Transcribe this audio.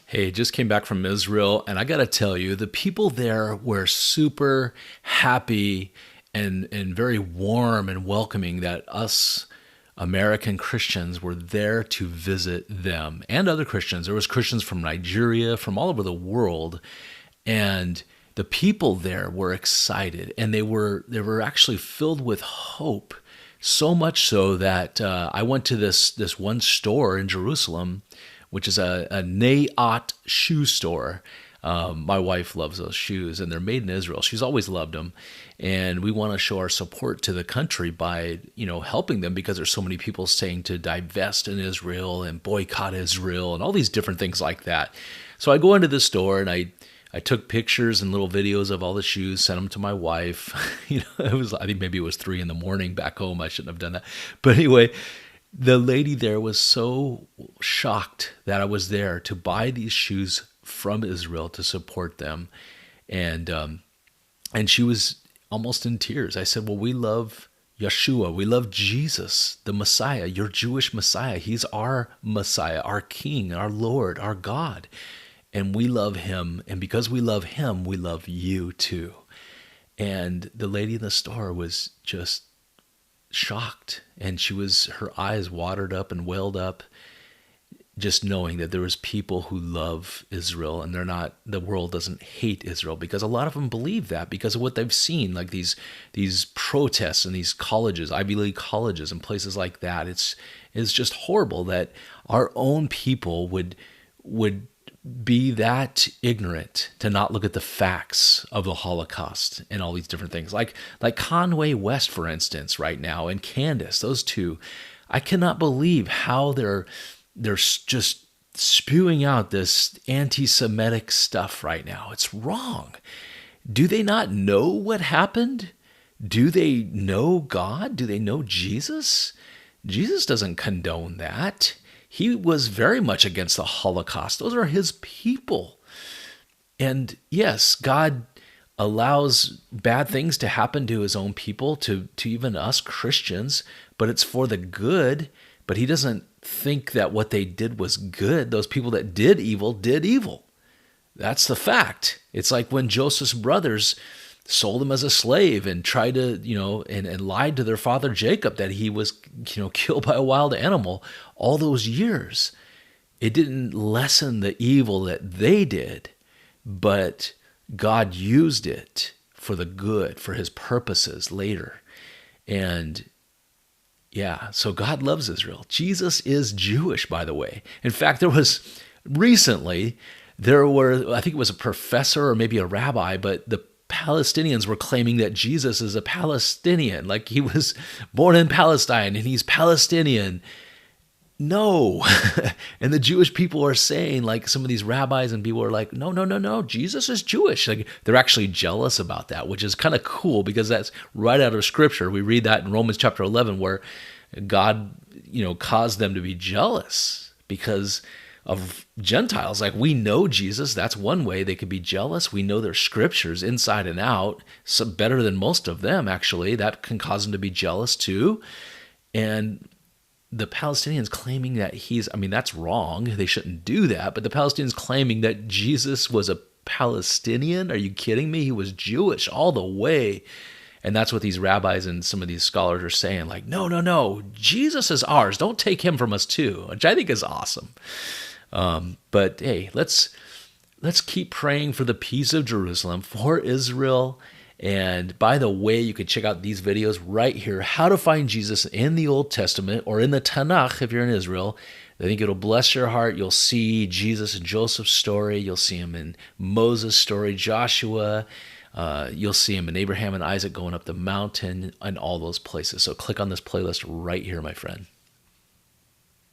Hey, just came back from Israel, and I got to tell you, the people there were super happy and very warm and welcoming that us American Christians were there to visit them and other Christians. There was Christians from Nigeria, from all over the world, and the people there were excited, and they were actually filled with hope. So much so that I went to this one store in Jerusalem, which is a Naot shoe store. My wife loves those shoes, and they're made in Israel. She's always loved them, and we want to show our support to the country by helping them because there's so many people saying to divest in Israel and boycott Israel and all these different things like that. So I go into the store and I took pictures and little videos of all the shoes, sent them to my wife. I think maybe it was 3 a.m. back home. I shouldn't have done that. But anyway, the lady there was so shocked that I was there to buy these shoes from Israel to support them. And she was almost in tears. I said, well, we love Yeshua. We love Jesus, the Messiah, your Jewish Messiah. He's our Messiah, our King, our Lord, our God. And we love him. And because we love him, we love you too. And the lady in the store was just shocked. And her eyes watered up and welled up, just knowing that there was people who love Israel and the world doesn't hate Israel, because a lot of them believe that because of what they've seen, like these protests in these colleges, Ivy League colleges and places like that. It's just horrible that our own people would be that ignorant to not look at the facts of the Holocaust and all these different things. Like Conway West, for instance, right now, and Candace, those two, I cannot believe how they're just spewing out this anti-Semitic stuff right now. It's wrong. Do they not know what happened? Do they know God? Do they know Jesus? Jesus doesn't condone that. He was very much against the Holocaust. Those are his people. And yes, God allows bad things to happen to his own people, to even us Christians, but it's for the good. But he doesn't think that what they did was good. Those people that did evil. That's the fact. It's like when Joseph's brothers sold him as a slave and tried to, and lied to their father Jacob that he was, killed by a wild animal all those years. It didn't lessen the evil that they did, but God used it for the good, for his purposes later. And yeah, so God loves Israel. Jesus is Jewish, by the way. In fact, I think it was a professor or maybe a rabbi, but the Palestinians were claiming that Jesus is a Palestinian, like he was born in Palestine and he's Palestinian. No. And the Jewish people are saying, like some of these rabbis and people are like, no, Jesus is Jewish. Like they're actually jealous about that, which is kind of cool because that's right out of Scripture. We read that in Romans chapter 11 where God, caused them to be jealous because of Gentiles. Like we know Jesus, that's one way they could be jealous. We know their scriptures inside and out, so better than most of them actually. That can cause them to be jealous too. And the Palestinians claiming that that's wrong. They shouldn't do that. But the Palestinians claiming that Jesus was a Palestinian? Are you kidding me? He was Jewish all the way. And that's what these rabbis and some of these scholars are saying. Like, no, Jesus is ours. Don't take him from us too, which I think is awesome. But hey, let's keep praying for the peace of Jerusalem, for Israel. And by the way, you can check out these videos right here, how to find Jesus in the Old Testament or in the Tanakh if you're in Israel. I think it'll bless your heart. You'll see Jesus in Joseph's story. You'll see him in Moses' story, Joshua. You'll see him in Abraham and Isaac going up the mountain and all those places. So click on this playlist right here, my friend.